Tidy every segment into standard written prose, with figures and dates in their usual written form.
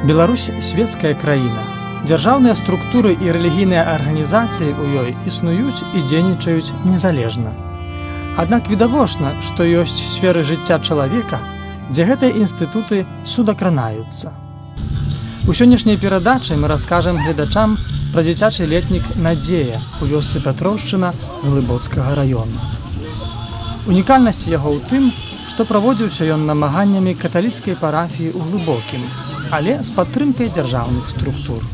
Беларусь светская краіна. Дзяржаўныя структуры і рэлігійныя арганізацыі ў ёй існуюць і дзейнічаюць незалежна. Аднак відавочна, што ёсць сферы жыцця чалавека, дзе гэтыя інстытуты судакранаюцца. У сённяшняй перадачы мы раскажам гледачам пра дзіцячы летнік «Надзея» у вёсцы Пятроўшчына Глыбоцкага раёна. Унікальнасць яго ў тым, што праводзіўся ён намаганнямі каталіцкай парафіі ў Глыбокім, але с поддержкой державных структур.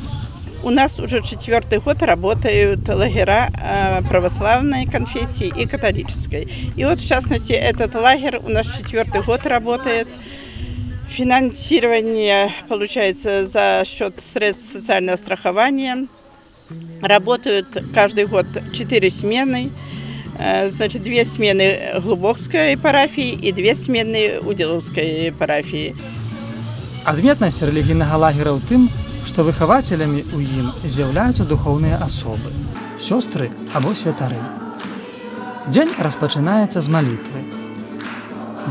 У нас уже 4-й год работают лагеря православной конфессии и католической. И вот в частности этот лагерь у нас 4-й год работает. Финансирование получается за счет средств социального страхования. Работают каждый год 4 смены. Значит, 2 смены Глубокской парафии и 2 смены Уделовской парафии. Адметнасць рэлігійнага лагера ў тым, што выхавацелямі ў ім з'яўляюцца духоўныя асобы, сёстры або святары. Дзень распачынаецца з малітвы.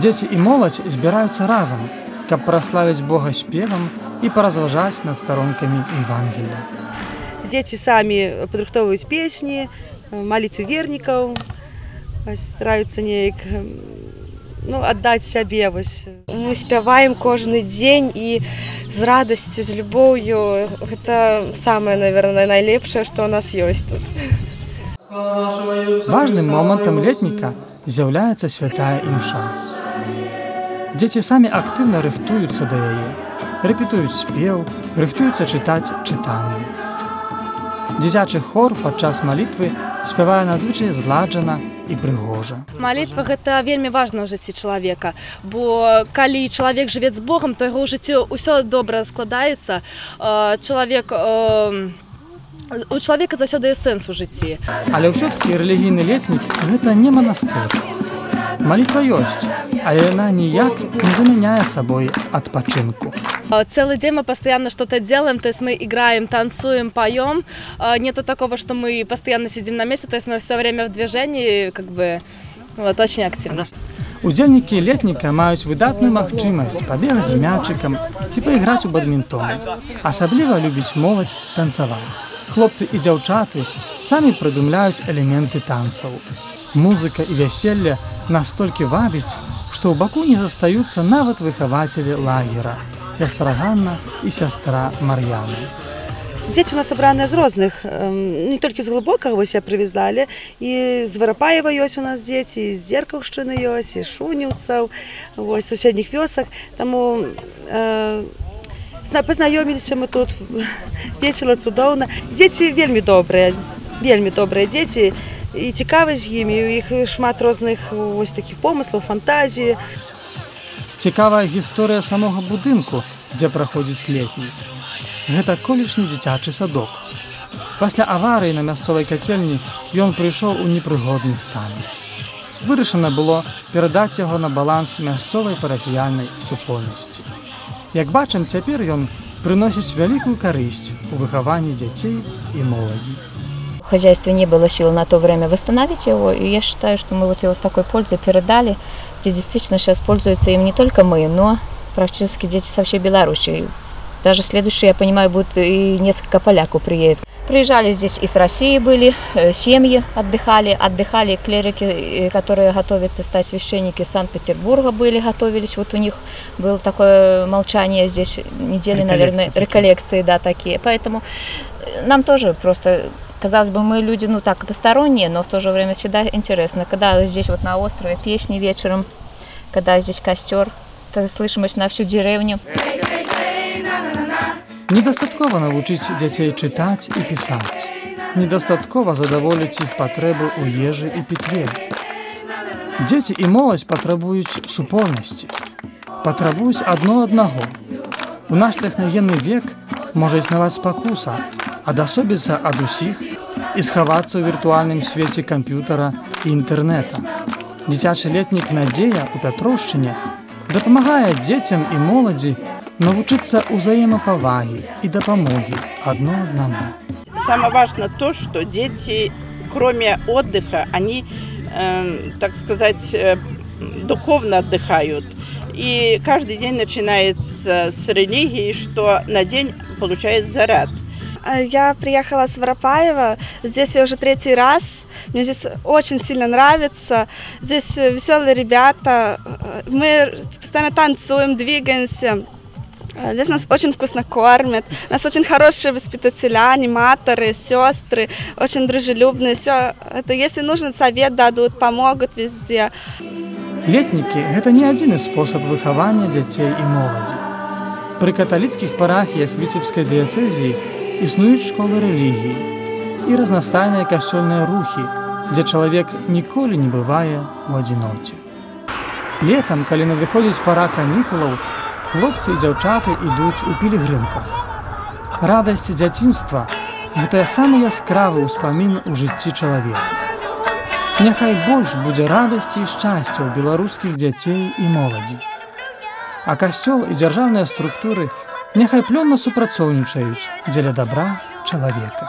Дзеці і моладзь збіраюцца разам, каб праславіць Бога спевам і паразважаць над старонкамі Евангелія. Дзеці самі падрыхтоўваюць песні, малітвы вернікаў, стараюцца неяк отдать себе. Мы спяваем каждый день и с радостью, с любовью. Это самое, наверное, наилепшее, что у нас есть тут. Важным моментом летника з'яўляецца святая імша. Дзеці самі актыўна рыхтуюцца да яе, рэпетуюць спеў, рыхтуюцца чытаць чытанні. Дзіцячы хор падчас малітвы спявае надзвычай зладжана і прыгожа. Малітва – гэта вельмі важна ў жыцці чалавека, бо калі чалавек жыве з Богам, то яго ў жыцці ўсё добра складаецца. У чалавека заўсёды ёсць сэнс у жыцці. Але ўсё-такі рэлігійны летнік – гэта не манастыр. Малітва ёсць, але яна ніяк не замяняе сабой адпачынку. Целый день мы постоянно что-то делаем, то есть мы играем, танцуем, поем. Нету такого, что мы постоянно сидим на месте, то есть мы все время в движении, очень активно. Удзельнікі летніка маюць выдатную магчымасць пабегаць з мячыкам ці пайграць у бадмінтон. Асабліва любіць моладзь танцаваць. Хлопцы і дзяўчаты самі прыдумляюць элементы танцаў. Музыка і вяселле настолькі вабіць, што ў баку не застаюцца нават выхавацелі лагера. Сестра Ганна и сестра Марьяна. Дети у нас собраны из разных, не только из Глубокого, я привезла, але и из Воропаева есть у нас дети, из Дерковщины есть, из Шунівцев, из соседних вёсок. Тому познайомились мы тут, весело, цудовно. Дети вельми добрые дети, и цікаво з ними, у них шмат разных таких помыслов, фантазии. Цікавая гісторыя самога будынку, дзе праходзіць летнік. Гэта колішні дзіцячы садок. Пасля аварыі на мясцовай кацельні ён прыйшоў у непрыгодны стан. Вырашана было перадаць яго на баланс мясцовай парафіяльнай супольнасці. Як бачым, цяпер ён прыносіць вялікую карысць у выхаванні дзяцей і моладзі. В хозяйстве не было сил на то время восстановить его, и я считаю, что мы его с такой пользой передали, где действительно сейчас пользуются им не только мы, но практически дети со всей Беларуси. Даже следующие, я понимаю, будут и несколько поляков приедет. Приезжали здесь из России были, семьи отдыхали клирики, которые готовятся стать священники из Санкт-Петербурга готовились, вот у них было такое молчание здесь, недели, наверное, реколлекции, да, такие. Поэтому нам тоже просто... Казалось бы, мы люди, так, посторонние, но в то же время всегда интересно. Когда здесь вот на острове песни вечером, когда здесь костер, то слышимость на всю деревню. Недастаткова навучыць дзяцей чытаць і пісаць. Недастаткова задаволіць іх патрэбы ў ежы і пітве. Дзеці і моладзь патрабуюць супольнасці. Патрабуюць адно аднаго. У наш тэхнагенны век можа існаваць спакуса, адасобіцца ад усіх і схавацца ў віртуальным свеце камп'ютара і інтэрнэта. Дзіцячы летнік «Надзея» у Пятроўшчыне дапамагае дзецям і моладзі навучыцца ўзаемапавагі і дапамогі адно аднаму. Самое важное то, что дети, кроме отдыха, они, так сказать, духовно отдыхают. И каждый день начинается с религии, что на день получает заряд. Я приехала с Воропаева, здесь я уже 3-й раз, мне здесь очень сильно нравится, здесь веселые ребята, мы постоянно танцуем, двигаемся, здесь нас очень вкусно кормят, у нас очень хорошие воспитатели, аниматоры, сестры, очень дружелюбные, все это, если нужен, совет дадут, помогут везде. Летнікі – гэта не адзіны спосаб выхавання дзяцей і моладзі. Пры каталіцкіх парафіях Віцебскай дыяцэзіі існуюць школы рэлігіі і разнастайныя касцёльныя рухі, дзе чалавек ніколі не бывае ў адзіноце. Летам, калі надыходзіць пара канікулаў, хлопцы і дзяўчаты ідуць у пілігрымках. Радасць дзяцінства – гэта самы яскравы ўспамін у жыцці чалавека. Няхай больш будзе радасці і шчасця ў беларускіх дзяцей і моладзі. А касцёл і дзяржаўныя структуры няхай плённа супрацоўнічаюць дзеля дабра чалавека.